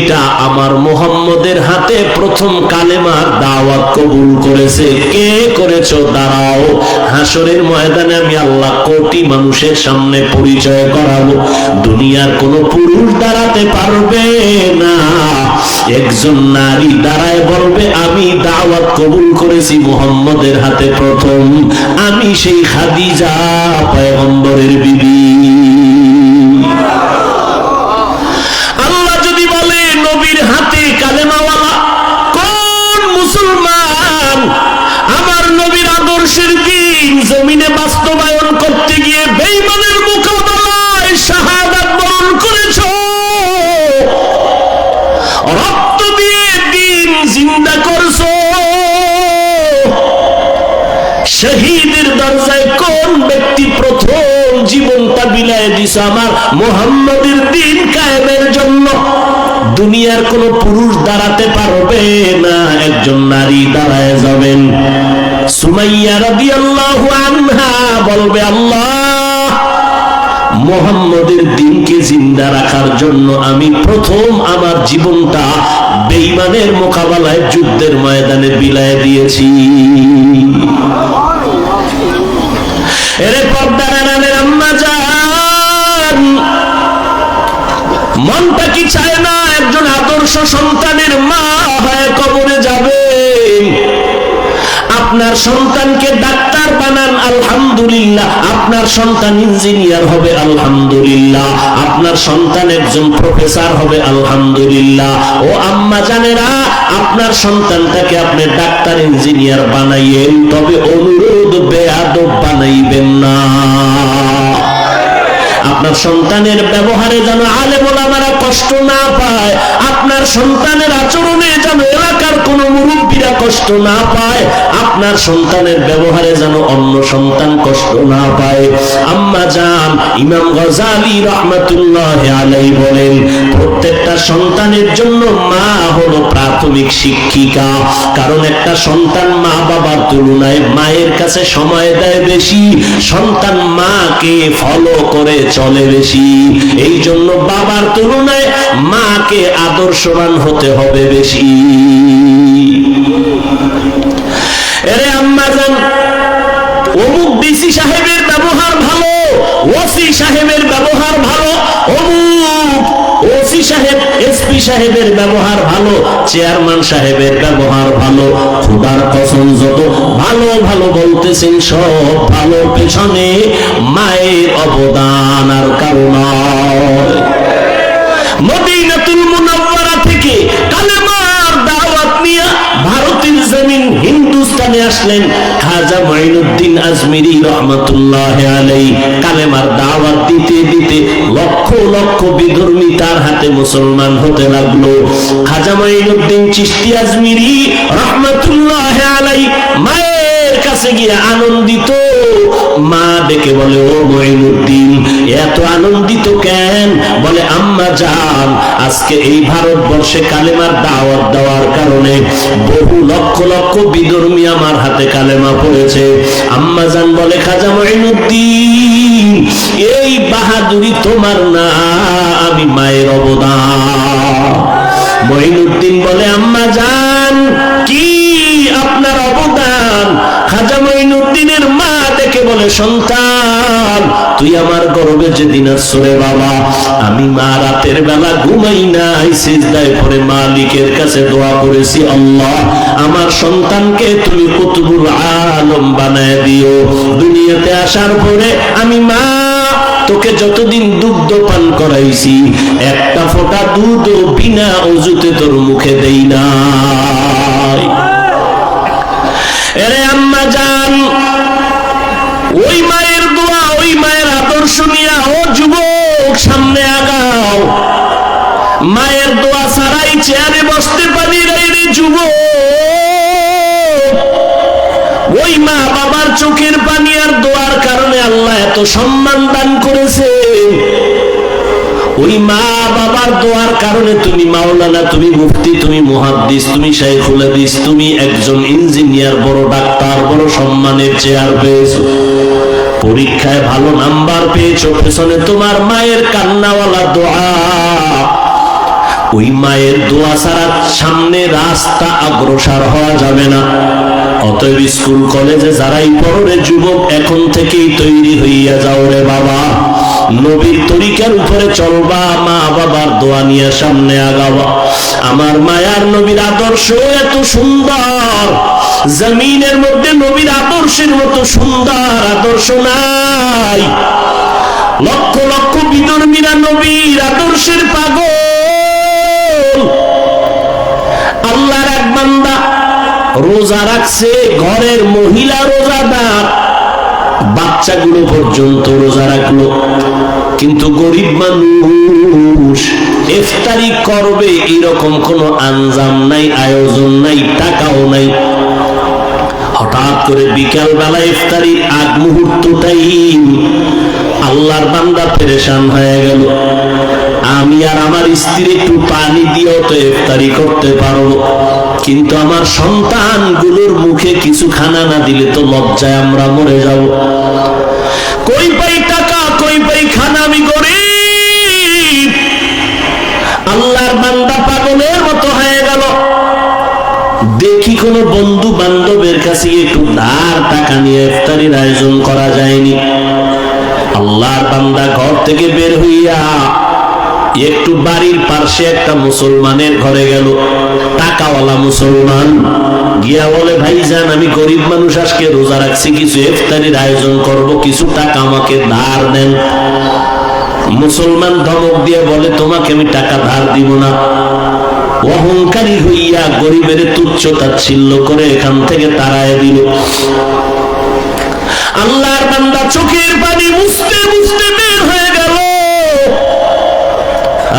এটা আমার মুহাম্মদের হাতে প্রথম কালেমার দাওয়াত কবুল করেছে। কে করেছো? দাঁড়াও, হাসরের ময়দানে আমি আল্লাহ কোটি মানুষের সামনে পরিচয় করাবো। দুনিয়ার কোন পুরুষ দাঁড়াতে পারবে না, একজন নারী দাঁড়ায় বলবে আমি দাওয়াত কবুল করেছি মুহাম্মদের হাতে প্রথম, আমি সেই খাদিজা পয়গম্বরের বিবি। আল্লাহ যদি বলে নবীর হাতে কালেমাওয়ালা কোন মুসলমান আমার নবীর আদর্শের দিন জমিনে বাস্তবায়ন করতে গিয়ে বেঈমানের মোকাবেলায় শাহাদাত বরণ করেছো, রক্ত দিয়ে দিন জিন্দা করছো, শহীদের দরজায় কোন ব্যক্তি প্রথম জীবনটা বিলায় দিছে আমার মুহাম্মদের দিন কায়েমের জন্য? দুনিয়ার কোন পুরুষ দাঁড়াতে পারবে না, একজন নারী দাঁড়ায় যাবেন। সুমাইয়া রাদিয়াল্লাহু আনহা বলবে আল্লাহ মুহাম্মদের দিনকে জিন্দা রাখার জন্য আমি প্রথম আমার জীবনটা বেঈমানের মোকাবেলায় যুদ্ধের ময়দানে বিলায় দিয়েছি। এরে পর্দার আড়ালের আম্মা জান, মনটা কি চায় না একজন আদর্শ সন্তানের মা হয়ে কবরে যাবে? আপনার সন্তানকে ডাক্তার বানান, আলহামদুলিল্লাহ। আপনার সন্তান ইঞ্জিনিয়ার হবে, আলহামদুলিল্লাহ। আপনার সন্তান একজন প্রফেসর হবে, আলহামদুলিল্লাহ। ও আম্মা জানেরা, আপনার সন্তানটাকে আপনি ডাক্তার ইঞ্জিনিয়ার বানাইয়েন, তবে অনুরোধ বেয়াদব বানাইবেন না। আপনার সন্তানের ব্যবহারে যেন আলেম ওলামারা কষ্ট না পায়, আপনার সন্তানের আচরণে যেন এলাকার কোন মুরব্বীরা কষ্ট না পায়, আপনার সন্তানের ব্যবহারে যেন অন্য সন্তান কষ্ট না পায়। আম্মা জান ইমাম গজালি রাহমাতুল্লাহি আলাইহি বলেন, প্রত্যেকটা সন্তানের জন্য মা হলো প্রাথমিক শিক্ষিকা। কারণ একটা সন্তান মা বাবার তুলনায় মায়ের কাছে সময় দেয় বেশি, সন্তান মাকে ফলো করে চলে বেশি। এই জন্য বাবার তুলনায় মাকে আদর্শবান হতে হবে বেশি। এরে আম্মা জান, অমুক ডিসি সাহেবের ব্যবহার ভালো, ওসি সাহেবের ব্যবহার ভালো, অমুক ওসি সাহেব এসপি সাহেবের ব্যবহার ভালো, চেয়ারম্যান সাহেবের ব্যবহার ভালো। খোদার কসম যত ভালো ভালো বলতেছেন সব ভালো পেছনে মায়ের অবদান আর কারণ। মদিনাতুল মুনাওয়ারা থেকে কালেমার দাওয়াত নিয়ে ভারতের জমিন হিন্দুস্তানে আসলেন খাজা মাইনুদ্দিন আজমিরি রহমাতুল্লাহি আলাইহি। কালেমার দাওয়াত দিতে দিতে লক্ষ লক্ষ বিধর্মী তার হাতে মুসলমান হতে লাগলো। খাজা মাইনুদ্দিন চিশতি আজমিরি রহমাতুল্লাহি আলাইহি মায়ের কাছে গিয়ে আনন্দিত। মা ডেকে বলে, ও মাইনুদ্দিন এত আনন্দিত কেন? বলে, আম্মা জান আজকে এই ভারতবর্ষে কালেমার দাওয়াত দেওয়ার কারণে বহু লক্ষ লক্ষ বিধর্মী আমার হাতে কালেমা পড়েছে। আম্মা জান বলে, খাজা মাইনুদ্দিন এই বাহাদুরি তোমার না, আমি মায়ের অবদান। মাইনুদ্দিন বলে, আম্মা জান কি আপনার অবদান? খাজা মাইনুদ্দিনের মা দেখে বলে, সন্তান তুই আমার গর্বে যেদিন আসরে বাবা, আমি মা রাতের বেলা ঘুমাই নাই, সিজদায় পড়ে মালিকের কাছে দোয়া করেছি, আল্লাহ আমার সন্তানকে তুমি কুতুবুল আলম বানায় দিও। দুনিয়াতে আসার পরে আমি মা তোকে যতদিন দুগ্ধ পান করাইছি একটা ফোঁটা দুধ বিনা অজুতে তোর মুখে দেই নাই। এরে আম্মা জান, ওই মায়ের দোয়া, ওই মায়ের আদর্শ নিয়ে ও যুবক সামনে আগাও। মায়ের দোয়া ছাড়াই চেয়ারে বসতে পারি রে যুবক। ওই মা বাবার চোখের পানি আর দোয়ার কারণে আল্লাহ এত সম্মান দান করেছে। ওই মা বাবার দোয়ার কারণে তুমি মাওলানা, তুমি মুফতি, তুমি মুহাদ্দিস, তুমি শাইখুল হাদিস, তুমি একজন ইঞ্জিনিয়ার, বড় ডাক্তার, বড় সম্মানের চেয়ার পেয়েছো। পরীক্ষায় ভালো নাম্বার পেয়েছো, পেছনে তোমার মায়ের কান্নাওয়ালা দোয়া। ওই মায়ের দোয়া ছাড়া সামনে রাস্তা অগ্রসর হওয়া যাবে না। অতএব স্কুল কলেজে যারাই পড়ে যুবক, এখন থেকেই তৈরি হইয়া যাও রে বাবা, নবীর তরিকার উপরে চলবা, মা বাবার দোয়া নিয়ে সামনে আগাবা। আমার মায়ার নবীর আদর্শ এত সুন্দর, জমিনের মধ্যে নবীর আদর্শের মতো সুন্দর আদর্শ নাই। লক্ষ লক্ষ বিধর্মীরা নবীর আদর্শের পাগল। আল্লাহর এক বান্দা রোজা রাখছে, ঘরের মহিলা রোজাদার, বাচ্চাগুলো পর্যন্ত রোজা রাখলো, কিন্তু গরিব মানুষ ইফতারি করবে এরকম কোনো আঞ্জাম নাই, আয়োজন নাই, টাকাও নাই। হঠাৎ করে বিকাল বেলা ইফতারির আগ মুহূর্তটাই আল্লাহর বান্দা পেরেশান হয়ে গেল। আমি আর আমার স্ত্রী একটু পানি দিয়েও তো ইফতারি করতে পারবো, কিন্তু আমার সন্তানগুলোর মুখে কিছু খানা না দিলে তো লজ্জায় আমরা মরে যাব। কই পাই টাকা, কই পাই খানা, আমি গরিব। আল্লাহর বান্দা পাগলের মতো হয়ে গেল। দেখি কোন বন্ধু বান্ধবের কাছে একটু ধার টাকা নিয়ে ইফতারির আয়োজন করা যায়নি। আল্লাহর বান্দা ঘর থেকে বের হইয়া একটু বাড়ির পাশে একটা মুসলমানের ঘরে গেল, টাকাওয়ালা মুসলমান। গিয়া বলে, ভাইজান আমি গরিব মানুষ, আজকে রোজা রাখছি, কিছু ইফতারির আয়োজন করব, কিছু টাকা আমাকে ধার দেন। মুসলমান ধমক দিয়ে বলে, তোমাকে আমি টাকা ধার দিব না। অহংকারী হইয়া গরিবের তুচ্ছ তাচ্ছিল্য করে এখান থেকে তাড়ায় দিল। আল্লাহর বান্দা চোখের পানি মুছতে মুছতে বের হয়ে গেল।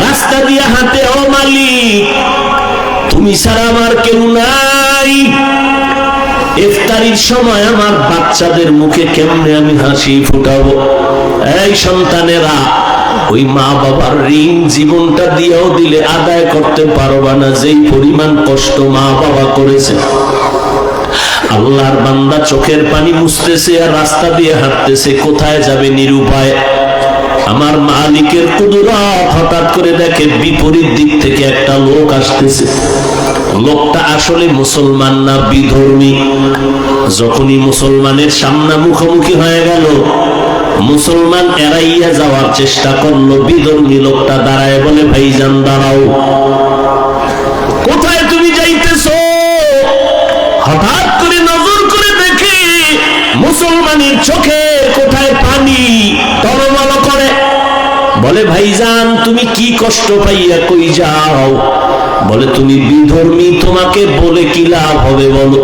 রাস্তা দিয়ে হাঁটে, ও মালিক তুমি ছাড়া আমার কেউ নাই, ইফতারির সময় আমার বাচ্চাদের মুখে কেমনে আমি হাসি ফুটাবো। এই সন্তানেরা, ওই মা বাবার ঋণ জীবনটা দিয়েও দিলে আদায় করতে পারবা না, যেই পরিমাণ কষ্ট মা বাবা করেছে। আল্লাহর বান্দা চোখের পানি মুছতেছে আর রাস্তা দিয়ে হাঁটতেছে, কোথায় যাবে নিরুপায়। আমার মালিকের কুদরত, হঠাৎ করে দেখে বিপরীত দিক থেকে একটা লোক আসতেছে। লোকটা আসলে মুসলমান না, বিধর্মী। যখনই মুসলমানের সামনে মুখোমুখি হয়ে গেল, মুসলমান এড়াইয়া যাওয়ার চেষ্টা করলো। বিধর্মী লোকটা দাঁড়ায় বলে, ভাইজান দাঁড়াও, কোথায় তুমি যাইতেছো? হঠাৎ করে নজর করে দেখে মুসলমানের চোখে কোথায় পানি টলমল করে। বলে, ভাইজান তুমি কি কষ্ট পাইয়া কই যাও? বলে, তুমি বিধর্মী, তোমাকে বলে কি লাভ হবে বলো?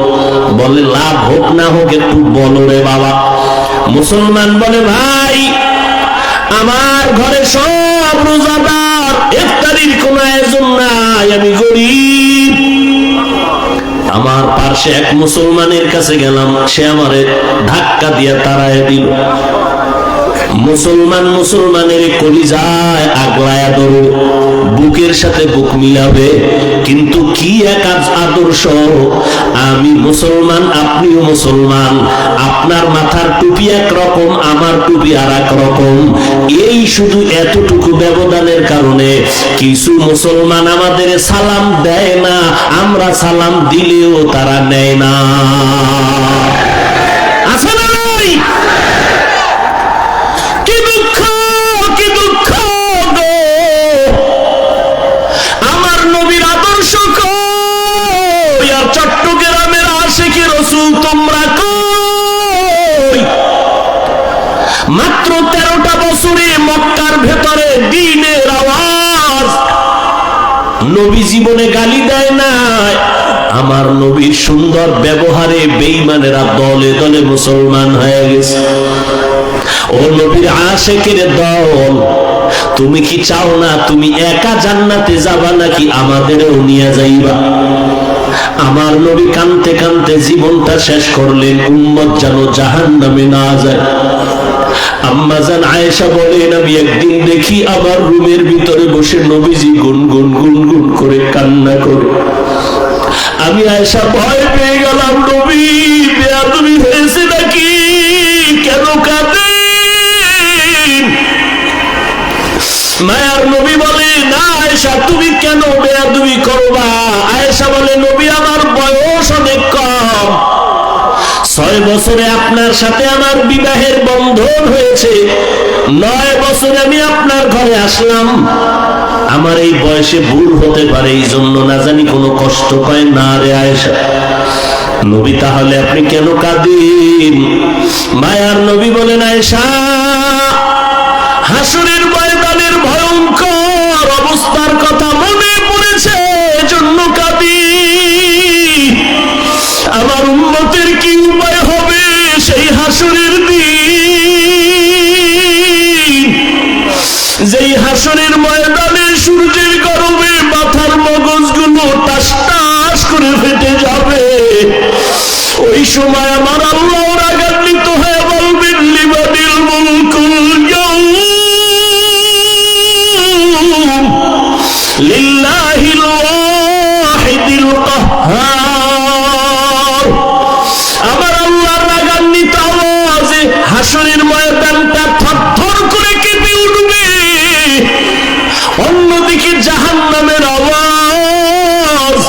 বলে, লাভ হোক না হোক একটু বলো রে বাবা। মুসলমান বলে, ভাই আমার ঘরে সব রোজাদার, ইফতারির কোনো আয়োজন নাই, আমি গরিব। আমার পাশে এক মুসলমানের কাছে গেলাম, সে আমারে ধাক্কা দিয়া তাড়ায় দিল। মুসলমান মুসলমানের কলিজায় আগলায়া ধরো, বুকের সাথে বুক মিলাবে। কিন্তু কি এক আদর্শ! আমি মুসলমান, আপনিও মুসলমান, আপনার মাথার টুপি একরকম, আমার টুপি আর এক রকম। এই শুধু এতটুকু ব্যবধানের কারণে কিছু মুসলমান আমাদের সালাম দেয় না, আমরা সালাম দিলেও তারা নেয় না। আছে না নাই? আমার নবীর আদর্শ কই? আর চট্টগ্রামের আশিকি রাসূল তোমরা কই? মাত্র 13টা বছরে মক্কার ভেতরে দ্বীনের আওয়াজ। নবী জীবনে গালি দেয় নাই। আমার নবীর সুন্দর ব্যবহারে বেঈমানেরা দলে দলে মুসলমান হয়ে গেছে। ও নবীর আশিকের দল, তুমি কি চাও না তুমি একা জান্নাতে যাবা, নাকি আমাদেরও নিয়ে যাইবা? আমার নবী কাঁদতে কাঁদতে জীবনটা শেষ করলেন, উম্মত যেন জাহান্নামে না যায়। আম্মা জান আয়েশা বলেন, আমি একদিন দেখি আমার রুমের ভিতরে বসে নবীজি গুনগুন গুনগুন করে কান্না করে। আমি আয়েশা ভয় পেয়ে গেলাম, নবী বেয়াদবি হয়েছে নাকি? কেন কাঁদেন? মায়ার নবী বলে, না আয়েশা তুমি কেন বছরে আপনার সাথে আমার বিবাহের বন্ধন হয়েছে, 9 বছরে আমি আপনার ঘরে আসলাম। আমার এই বয়সে ভুল হতে পারে, এই জন্য না জানি কোনো কষ্ট পায় না রে আয়েশা। নবী তাহলে আপনি কেন কাঁদেন? মায়ার নবী বলেন, আয়েশা, হাসরের ময়দানের ভয়ঙ্কর অবস্থার কথা মনে পড়েছে, এজন্য কাঁদি। আমার উম্মতের কি উপায় হবে সেই হাসরের দিন, যেই হাসরের ময়দানে সূর্যের গরমে মাথার মগজগুলো টাস টাস করে ফেটে যাবে। ওই সময় আমার আল্লাহ রাগান্বিত হয়ে বলবেন, লিমানিল মুলকুল ইয়াউম লিল্লাহিল ওয়াহিদিল কাহ্হার। আমার আল্লাহর রাগান্বিত আওয়াজে হাসরের ময়দানটা থরথর করে কেঁপে উঠবে। অন্যদিকে জাহান্নামের আওয়াজ,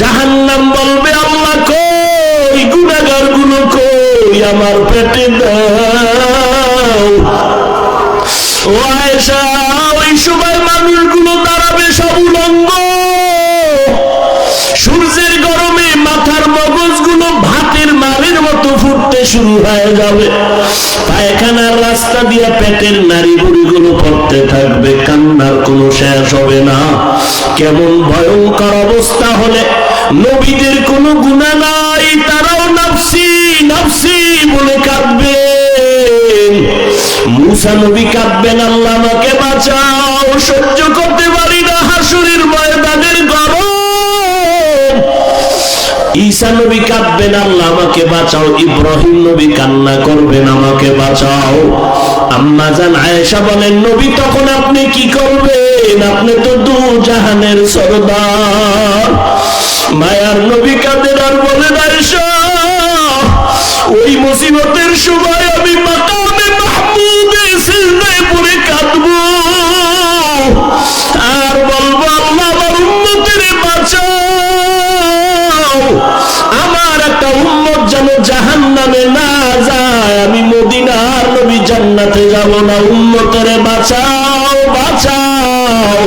জাহান্নাম বলবে, আল্লাহ কই, গুনাহগার গুলো কই, আমার পেটে দাও। ও আয়েশা, ওই সময় মানুষগুলো দাঁড়াবে সব উলঙ্গ, সূর্যের গরমে মাথার মগজগুলো ভাতের মারের মতো ফুটতে শুরু হয়ে যাবে। পায়খানার রাস্তা দিয়ে পেটের নাড়ি বুড়িগুলো পড়তে থাকবে, কান্নার কোনো শেষ হবে না। কেমন ভয়ঙ্কর অবস্থা হলে নবীদের কোনো গুনাহ নাই, তারাও নাফসি নাফসি বলে কাঁদবেন। মুসা নবী কাঁদবেন, আল্লাহ আমাকে বাঁচাও, সহ্য করতে পারি না হাসরের ময়দানের গরম। ঈসা নবী কাঁদবেন, আল্লাহ আমাকে বাঁচাও। ইব্রাহিম নবী কান্না করবেন, আমাকে বাঁচাও। আম্মা জান আয়েশা বলেন, নবী তখন আপনি কি করবেন? আপনি তো দু জাহানের সরদার। মায়ার নবী কাঁদেন আর বলেন, আয়েশা, ওই মুসিবতের সময় আমি মাকামে মাহমুদে সিজদায় পড়ে কাঁদবো আর বলবো, আল্লাহ আমার উম্মতের বাঁচাও। আমার একটা উম্মত যেন জাহান্নামে না যায়, আমি মদিনার নবী জান্নাতে যাব না, উম্মতের বাঁচাও বাঁচাও।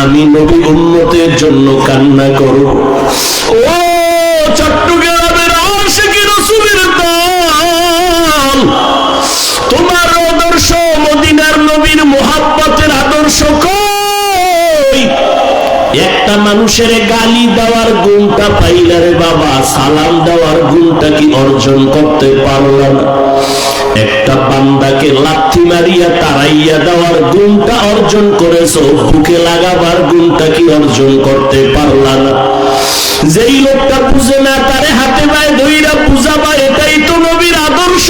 আমি নবী উম্মতের জন্য কান্না করব। ও চট্টগ্রামের আশিকি রাসূলের দল, তোমার আদর্শ, মদিনার নবীর মুহাব্বতের আদর্শ কই? একটা মানুষের গালি দেওয়ার গুণটা পাইলা রে বাবা, সালাম দেওয়ার গুণটা কি অর্জন করতে পারলা না? একটা বান্দাকে লাথি মারিয়া তাড়াইয়া দেওয়ার গুণটা অর্জন করেছো, বুকে লাগাবার গুণটা কি অর্জন করতে পারলা না? যেই লোকটা বুঝে না তারে হাতে পায়ে ধইরা বুঝাবা, এটাই তো নবীর আদর্শ।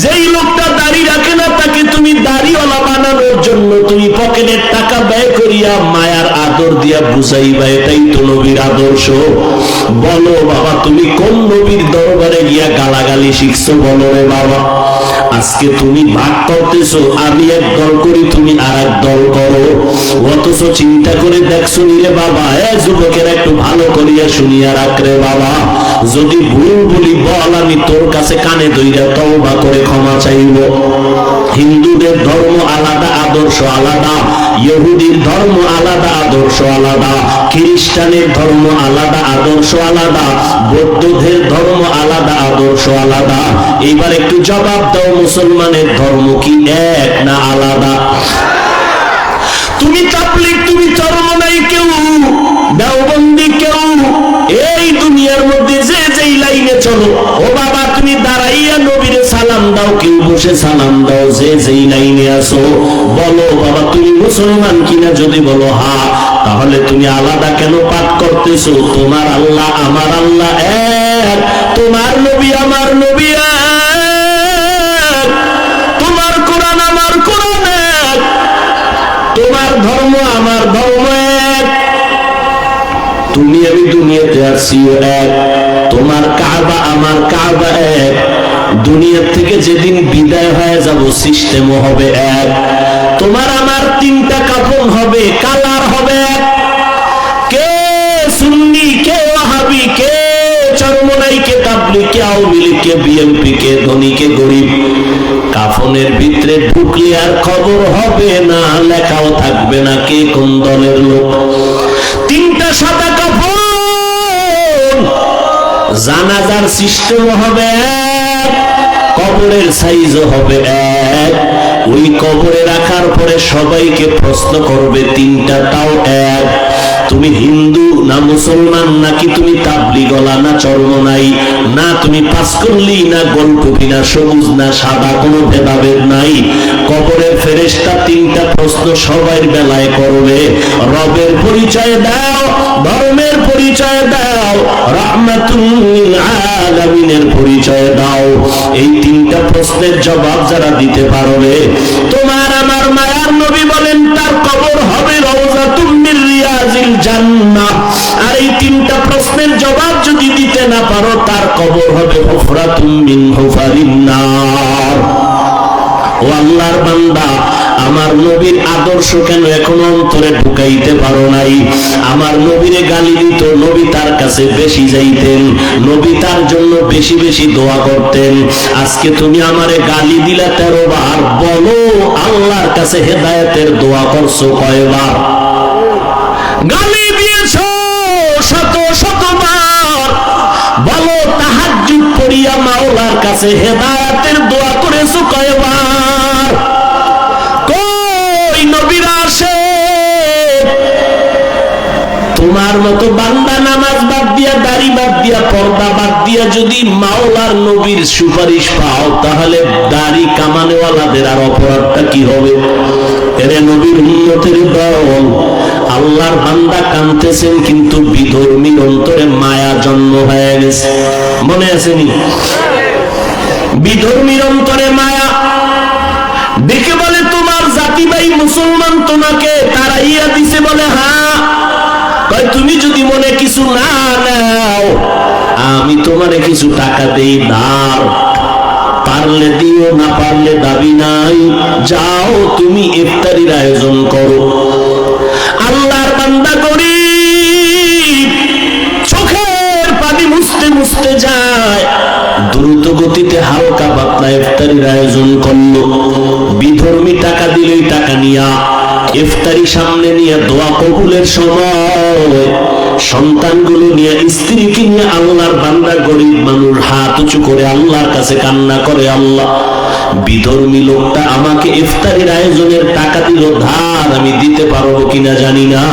যেই লোকটা দাড়ি রাখে না তাকে তুমি দাড়িওয়ালা বানানোর জন্য তুমি পকেটের টাকা ব্যয় করিয়া মায়ার আদর দিয়া বুঝাইবা, এটাই তো নবীর আদর্শ। বলো বাবা, তুমি কোন নবীর দরবারে গিয়া গালাগালি শিখছো? বলো রে বাবা। আজকে তুমি ভাগ করতেছো, আমি এক দল করি, তুমি আর এক দল করো। অথচ চিন্তা করে দেখছো নিরে বাবা, যুবকেরা একটু ভালো করিয়া শুনিয়া রাখ রে বাবা, যদি ভুল বলি বল, আমি তোর কাছে কানে ধইরা তওবা করে ক্ষমা চাইব। হিন্দুদের ধর্ম আলাদা, আদর্শ আলাদা। ইহুদির ধর্ম আলাদা, আদর্শ আলাদা। খ্রিস্টানের ধর্ম আলাদা, আদর্শ আলাদা। বৌদ্ধদের ধর্ম আলাদা, আদর্শ আলাদা। এবার একটু জবাব দাও, মুসলমানের ধর্ম কি এক না আলাদা? তুমি তাবলীগ, তুমি চরমনাই, কেউ দেওবন্দি, কেউ এই দুনিয়ার মধ্যে যে যেই লাইনে চলো, ও বাবা তুমি দাঁড়াইয়া নবীরে সালাম দাও, কেউ বসে সালাম দাও, যে যেই লাইনে আসো। বলো বাবা, তুমি মুসলমান কিনা? যদি বলো হ্যাঁ, তাহলে তুমি আলাদা কেন পাঠ করতেছো? তোমার আল্লাহ আমার আল্লাহ এক, তোমার নবী আমার নবী এক, তোমার কোরআন আমার কোরআন এক, তোমার ধর্ম আমার ধর্ম এক, তুমি আমি দুনিয়াতে আসছি এক, তোমার কাবা আমার কাবা এক, দুনিয়া থেকে যেদিন বিদায় হয়ে যাব সিস্টেমও হবে এক, তোমার আমার তিনটা কাফন হবে, কালার হবে এক, কে সুন্নি, কে ওয়াহাবি, কে চরমনাই, আওয়ামী লীগকে, বিএনপি কে, ধনীকে, গরিব, কাফনের ভিতরে ঢুকলে আর খবর হবে না, লেখাও থাকবে না কে কোন দলের লোক। তিনটা সাদা কাফন, জানাজার সিস্টেম হবে এক, কবরের সাইজও হবে এক। ওই কবরে রাখার পরে সবাইকে প্রশ্ন করবে তিনটা, তাও এক, তুমি হিন্দু না মুসলমান, নাকি তুমি তাবলিগলা না চরমনাই, না তুমি পাঁচকল্লি না গোলটুপি না সবুজ না সাদা, কোনো ভেদাভেদ নাই। কবরের ফেরেশতা তিনটা প্রশ্ন সবার বেলায় করবে, রবের পরিচয় দাও, ধর্মের পরিচয় দাও, রাহমাতুল লিল আলামিনের পরিচয় দাও। এই তিনটা প্রশ্নের জবাব যারা দিতে পারবে, তোমার আমার মায়ার নবী বলেন তার কবর হবে রওজাতুম মির রিয়াজিল জান্নাহ। আর এই তিনটা প্রশ্নের জবাব যদি দিতে না পারো, তার কবর হবে হুফরাতুম মিন হুফারিন নার। ও আল্লাহর বান্দা, আমার নবীর আদর্শ কেন এখনো অন্তরে ঢুকাইতে পারো নাই? আমার নবীরে গালি দিত, নবী তার কাছে বেশি যাইতেন, নবী তার জন্য বেশি বেশি দোয়া করতেন। আজকে তুমি আমারে গালি দিলা 13 বার, বলো আল্লাহর কাছে হেদায়েতের দোয়া করছো কয়বার? গালি দিয়েছো শত শতবার, বলো তাহাজ্জুদ পড়িয়া মাওলার কাছে হেদায়েতের দোয়া করেছো কয়বার? কই নবীরা আসে? তোমার মতো বান্দা নামাজ বাদ দিয়া, দাড়ি বাদ দিয়া, পর্দা বাদ দিয়া যদি মাওলার নবীর সুপারিশ পাও, তাহলে দাড়ি কামানেওয়ালাদের আর অপরাধটা কি হবে? এরে নবীর উম্মতের দল, আল্লাহর বান্দা কাঁদতেছেন, কিন্তু বিধর্মীর অন্তরে মায়া জন্ম হয়ে গেছে। মনে আছেনি? বিধর্মীর অন্তরে মায়া দেখে বলে তোমার জাতি ভাই মুসলমান তোমাকে তাড়াইয়া দিছে, বলে হ্যাঁ, তুমি যদি মনে কিছু না নাও, আমি তোমারে কিছু টাকা দেই, ধার, পারলে দিও, না পারলে দাবি নাই, যাও তুমি ইফতারির আয়োজন করো। আল্লাহর বান্দা গরিব, চোখের পানি মুছতে মুছতে যায়, দ্রুত গতিতে হালকা পাতলা ইফতারির আয়োজন করলো। বিধর্মী টাকা দিলেই টাকা নিয়া ইফতারি সামনে নিয়ে দোয়া কবুলের সময় সন্তানগুলো নিয়ে, স্ত্রীকে নিয়ে আল্লাহর বান্দা গরিব মানুষ হাত উঁচু করে আল্লাহর কাছে কান্না করে, আল্লাহ বিধর্মী লোকটা আমাকে ইফতারির আয়োজনের টাকা দিল ধার, আমি দিতে পারবো কিনা জানি না,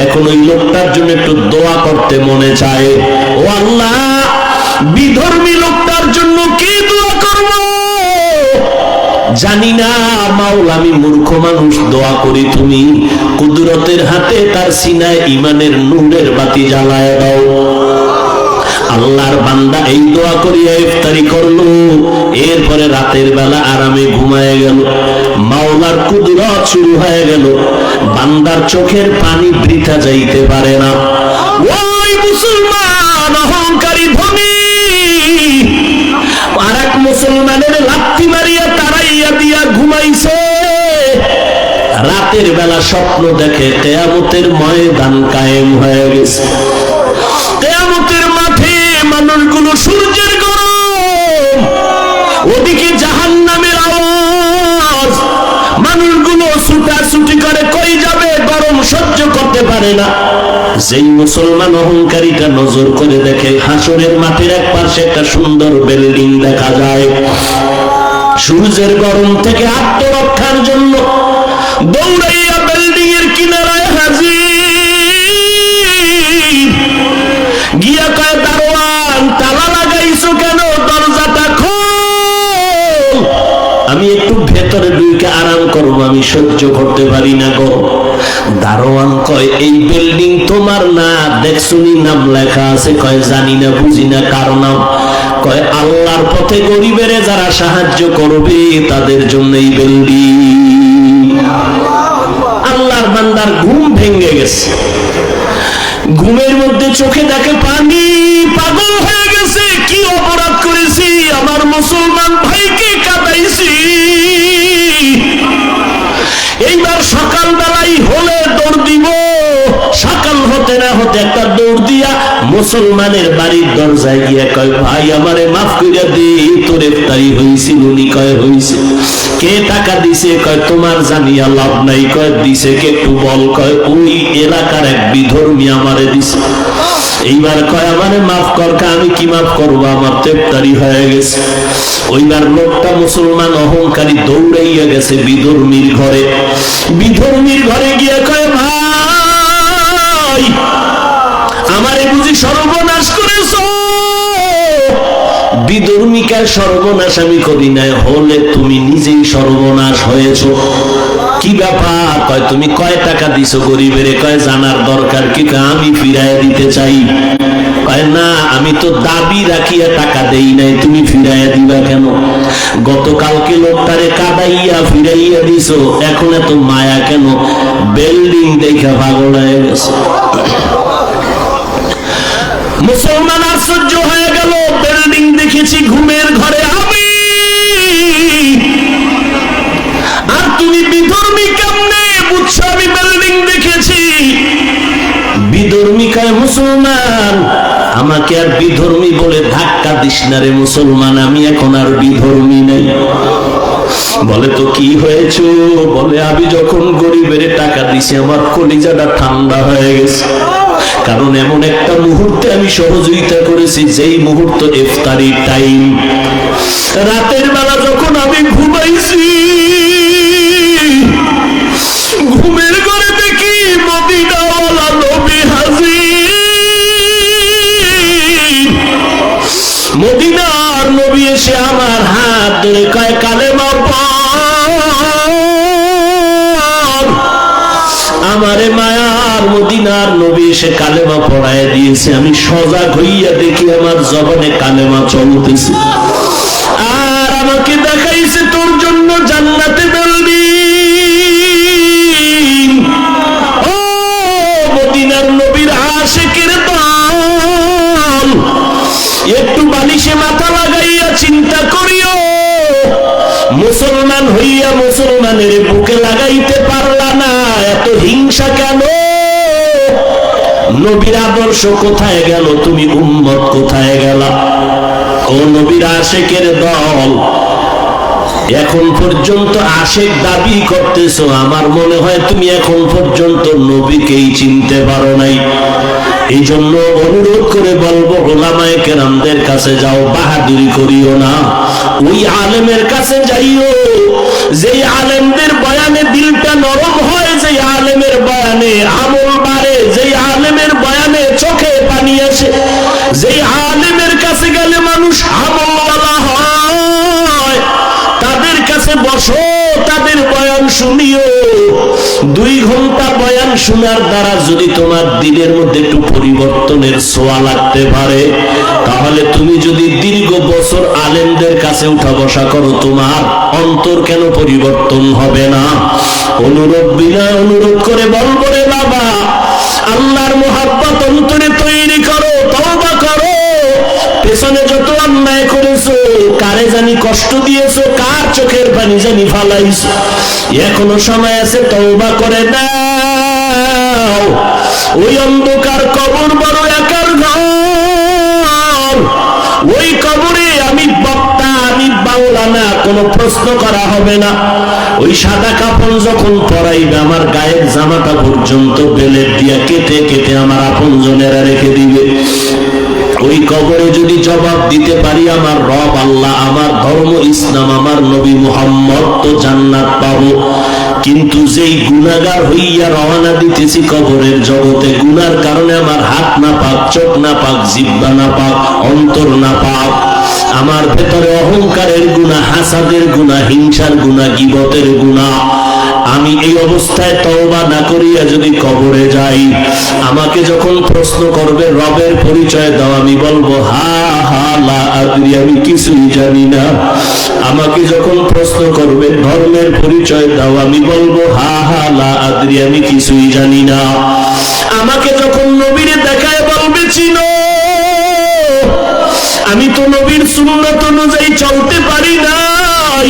এখন ওই লোকটার জন্য একটু দোয়া করতে মনে চায়। ও আল্লাহ, বিধর্মী লোকটার জন্য কি দোয়া করব জানি না, মাওলা আমি মূর্খ মানুষ, দোয়া করি তুমি কুদরতের হাতে তার সিনায় ইমানের নূরের বাতি জ্বালায় দাও। আল্লাহর বান্দা এই দোয়া করিয়া ইফতারি করলো, এরপরে রাতের বেলা আরামে ঘুমায় গেল, মাওলার কুদরত শুরু হয়ে গেল, বান্দার চোখের পানি বৃথা যাইতে পারে না। ওই মুসলমান অহংকারী ধনী আরেক মুসলমানের লাথি মারিয়া তাড়াইয়া দিয়া ঘুমাইছে, রাতের বেলা স্বপ্ন দেখে কিয়ামতের ময়দান কায়েম হয়ে গেছে। কিয়ামতের মাঠে মানুষগুলো সূর্যের গরম, ওদিকে জাহান্নামের আওয়াজ, মানুষগুলো ছুটাছুটি করে, কই যাবে, গরম সহ্য করতে পারে না। যেই মুসলমান অহংকারীটা নজর করে দেখে হাসরের মাঠের এক পাশে একটা সুন্দর বিল্ডিং দেখা যায়, সূর্যের গরম থেকে আত্মরক্ষার জন্য দৌড়াইয়া বিল্ডিং এর কিনারায় হাজির, গিয়া কয় দারোয়ান তালা লাগাইছো কেন, দরজাটা খোল, আমি একটু ভেতরে ঢুকে আরাম করবো, আমি সহ্য করতে পারি না গো। দারোয়ান কয় এই বিল্ডিং তোমার না, দেখছুনি নাম লেখা আছে? কয় জানি না, বুঝি না, কার নাম? কয় আল্লাহর পথে গরিবের যারা সাহায্য করবে তাদের জন্য এই বিল্ডিং। আল্লাহর বান্দার ঘুম ভেঙে গেছে, ঘুমের মধ্যে চোখে দেখে পানি, পাগল হয়ে গেছে, কি অপরাধ করেছি, আমার মুসলমান ভাইকে কাঁদাইছি, এইবার সকালবেলাই হলে দৌড় দিব, সকাল হতে হতে না হতে একটা দৌড় দিয়া মুসলমানের বাড়ির দরজায় গিয়া কয়, ভাই আমারে মাফ কইরা দে, তোর ইফতারি হইছিল নি? কয় হইছে। কে টাকা দিছে? কয় তোমার জানিয়া লাভ নাই। কয় দিছে কে একটু বল। কয় ওই এলাকার এক বিধর্মী আমারে দিছে। এইবার কয় আমারে মাফ কর। আমি কি মাফ করবো, আমার তো ইফতারি হয়ে গেছে। ওইবার লোকটা মুসলমান অহংকারী দৌড়াইয়া গেছে বিধর্মীর ঘরে। বিধর্মীর ঘরে গিয়া কয়, ভাই আমারে বুঝি সর্বনাশ করেছ? বিধর্মীকার সর্বনাশ আমি করি নাই, হলে তুমি নিজেই সর্বনাশ হয়েছ। কি ব্যাপার? কয় তুমি কয় টাকা দিছো গরিবের? কয় জানার দরকার কি? আমি ফিরাইয়া দিতে চাই। কয় না, আমি তো দাবি রাখিয়া টাকা দেই নাই, তুমি ফিরাইয়া দিবা কেন? গতকালকে লোকটারে কাদাইয়া ফিরাইয়া দিছো, এখন এত মায়া কেন? বিল্ডিং দেখা পাগল হয়ে গেছে। মুসলমান আশ্চর্য হয়ে গেল, বিল্ডিং দেখেছি ঘুমের ঘরে আমি, আর তুমি বিধর্মী কেমনে বুঝছো আমি বিল্ডিং দেখেছি? বিধর্মী কয়, মুসলমান আমাকে আর বিধর্মী বলে ধাক্কা দিস না রে মুসলমান, আমি এখন আর বিধর্মী নাই। বলে তো কি হয়েছে? বলে আমি যখন গরিবের টাকা দিছি আমার কলিজাটা ঠান্ডা হয়ে গেছে, কারণ এমন একটা মুহূর্তে আমি সহযোগিতা করেছি যেই মুহূর্ত ইফতারি টাইম। রাতের বেলা যখন আমি ঘুমাইছি, ঘুমের ঘরে দেখি মদিনাওয়ালা নবী হাজির। মদিনার নবী এসে আমার হাত ধরে কয়, কালেমা পড়। আমারে মায়ার মদিনার নবী এসে কালেমা পড়ায় দিয়েছে। আমি সজাগ হইয়া দেখি আমার জবানে কালেমা চলতেছে, আর আমাকে দেখাইছে তোর জন্য জান্নাতে বিল্ডিং। ও মদিনার নবীর আশিকের দল, একটু বালিশে মাথা লাগাইয়া চিন্তা করিও, মুসলমান হইয়া মুসলমানের বুকে লাগাইতে পারলা না, এত হিংসা কেন? নবীর আদর্শ কোথায় গেল? তুমি উম্মত কোথায় গেলা? ও নবীর আশিকের দল, এখন পর্যন্ত আশিক দাবি করতেছো, আমার মনে হয় তুমি এখন পর্যন্ত নবীকেই চিনতে পারো নাই। এই জন্য অনুরোধ করে বলবো, ওলামায়ে কেরামদের কাছে যাও, বাহাদুরি করিও না। ওই আলেমের কাছে যাইও যেই আলেমদের বয়ানে দিলটা নরম হয়, যেই আলেমের বয়ানে আমল বাড়ে, যেই আলেমের বয়ানে চোখে পানি আসে, যেই আলেমের কাছে গেলে মানুষ আমলওয়ালা হয়, তাদের কাছে বসো, তাদের বয়ান শুনিও। 2 ঘন্টা বয়ান শোনার দ্বারা যদি তোমার দিলের মধ্যে একটু পরিবর্তনের ছোঁয়া লাগতে পারে, তাহলে তুমি যদি দীর্ঘ বছর আলেমদের কাছে উঠা বসা করো, তোমার অন্তর কেন পরিবর্তন হবে না? অনুরোধ বিনয় অনুরোধ করে বলবো রে বাবা, আল্লাহর মুহাব্বত অন্তরে তৈরি করো, তওবা করো। পেছনে যত অন্যায় করেছো, কারে জানি কষ্ট দিয়েছো, কার চোখের পানি জানি ফালাইছো, এখনো সময় আছে, তওবা করে নাও। ওই অন্ধকার কবর বড় একার ঘর, ওই কবরে আমি বক্তা, আমি বাংলা না, কোনো প্রশ্ন করা হবে না। ওই সাদা কাপড় যখন পরাইবে, আমার গায়ের জামাটা পর্যন্ত বেলেট দিয়া কেটে কেটে আমার আপনজনেরা রেখে দিবে। ওই কবরে যদি জবাব দিতে পারি আমার রব আল্লাহ, আমার ধর্ম ইসলাম, আমার নবী মুহাম্মদ, তো জান্নাত পাবো। কিন্তু যেই গুনাহগার হইয়া রওনা দিতেছি কবরের জগতে, গুনার কারণে আমার হাত না পাক, চোখ না পাক, জিহ্বা না পাক, অন্তর না পাক, আমার ভেতরে অহংকারের গুনাহ, হাসাদের গুনাহ, হিংসার গুনাহ, গীবতের গুনাহ, আমি এই অবস্থায় তওবা না করিয়া যদি কবরে যাই, আমাকে যখন প্রশ্ন করবে রবের পরিচয় দাও, আমি বলবো হা হা লা আদরি, আমি কিছুই জানি না। আমাকে যখন প্রশ্ন করবে ধর্মের পরিচয় দাও, আমি বলবো হা হা লা আদরি, আমি কিছুই জানি না। আমাকে যখন নবীরে দেখায় বলবে চিনো, আমি তো নবীর সুন্নাত অনুযায়ী চলতে পারি নাই,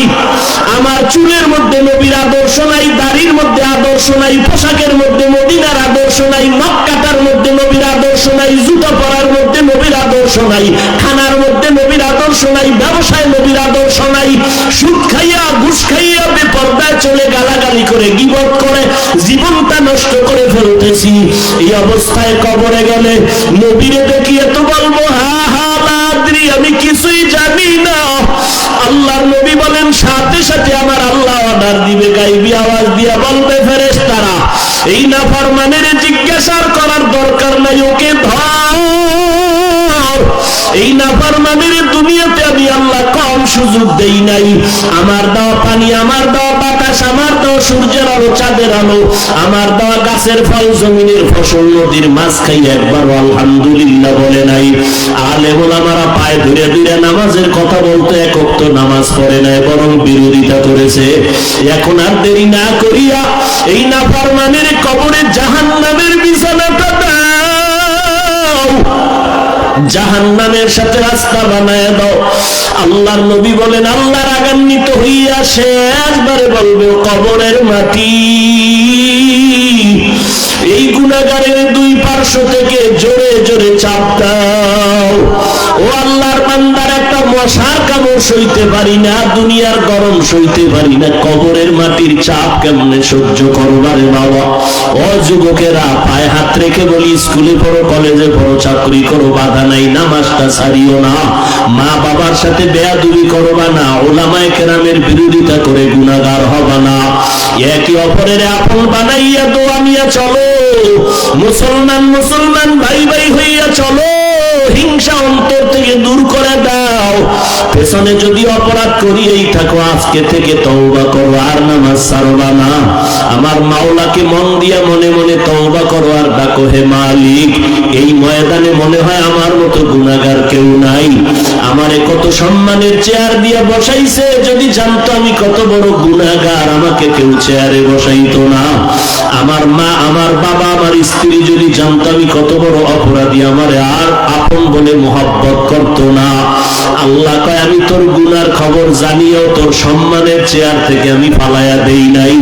আমার চুলের মধ্যে নবীর আদর্শ নাই, দাড়ির মধ্যে আদর্শ নাই, পোশাকের মধ্যে মদিনার আদর্শ নাই, নখ কাটার মধ্যে নাই, জুতা পরার মধ্যে নবীর আদর্শ নাই, খানার মধ্যে নবীর আদর্শ নাই, ব্যবসায় নবীর আদর্শ নাই। সুদ খাইয়া ঘুষ খাইয়া বেপরদায় চলে গালাগালি করে গীবত করে জীবনটা নষ্ট করে ফেলতেছি। এই অবস্থায় কবরে গেলে নবীরে দেখিয়ে তো বলবো হা হা বাদরি, আমি কিছুই জানি না। আল্লাহর নবী বলেন সাথে সাথে আমার আল্লাহ অর্ডার দিবে, গাইবি আওয়াজ দিয়া বলবে ফেরেশতারা এই নাফরমানের জিজ্ঞাসা করার দরকার নাই, ওকে ধর। এই নাফরমানের দুনিয়াতে আমি আল্লাহ কম সুযোগ দেই নাই। আমার দেওয়া পানি, আমার দেওয়া বাতাস, আমার দেওয়া সূর্যের আলো, চাঁদের আলো, আমার দেওয়া গাছের ফল, জমিনের ফসল, নদীর মাছ খাই একবার আলহামদুলিল্লাহ বলে নাই। আলেম ওলামারা পায়ে ধরে ধরে নামাজের কথা বলতে এক ওয়াক্ত নামাজ পড়ে নাই, বরং বিরোধিতা করেছে। এখন আর দেরি না করিয়া এই নাফরমানের কবরে জাহান্নামের বিছানাটা দাও, জাহান্নামের সাথে রাস্তা বানায় দাও। আল্লাহর নবী বলেন আল্লাহ রাগান্বিত হইয়া শেষবারে বলবে কবরের মাটি, এই গুনাহগারের দুই পার্শ্ব থেকে জোরে জোরে চাপ দাও। ও আল্লাহর বান্দার একটা মশার কামড় সইতে পারি না, দুনিয়ার গরম সইতে পারি না, কবরের মাটির চাপ কেমনে সহ্য করবারে বাবা। ও যুবকেরা পায়ে হাত রেখে বলি স্কুলে পড়ো, কলেজে পড়ো, চাকরি করো, বাধা নাই, নামাজটা ছাড়িও না, মা বাবার সাথে বেয়াদবি করবা না, ওলামায়ে কেরামের বিরোধিতা করে গুনাহগার হবা না, একে অপরের আপন বানাইয়া দোয়া নিয়া চলো, মুসলমান মুসলমান ভাই ভাই হইয়া চলো, হিংসা অন্তর থেকে দূর করে দাও। পেছনে যদি অপরাধ করিয়েই থাকো আজকে থেকে তওবা করো, আর নামাজ ছাড়বা না। আমার মাওলাকে মন দিয়া মনে মনে তওবা করো আর ডাকো হে মালিক। এই ময়দানে মনে হয় আমার মতো গুনাহগার কেউ নাই, আমারে কত সম্মানের চেয়ার দিয়া বসাইছে, যদি জানতো আমি কত বড় গুনাহগার আমাকে কেউ চেয়ারে বসাইতো না। আমার মা, আমার বাবা, আমার স্ত্রী যদি জানতো আমি কত বড় অপরাধী, আমারে আর আপন বলে মোহাব্বত করতো না। আল্লাহ কয় আমি তোর গুনার খবর জানিও তোর সম্মানের চেয়ার থেকে আমি পালায়া দেই নাই।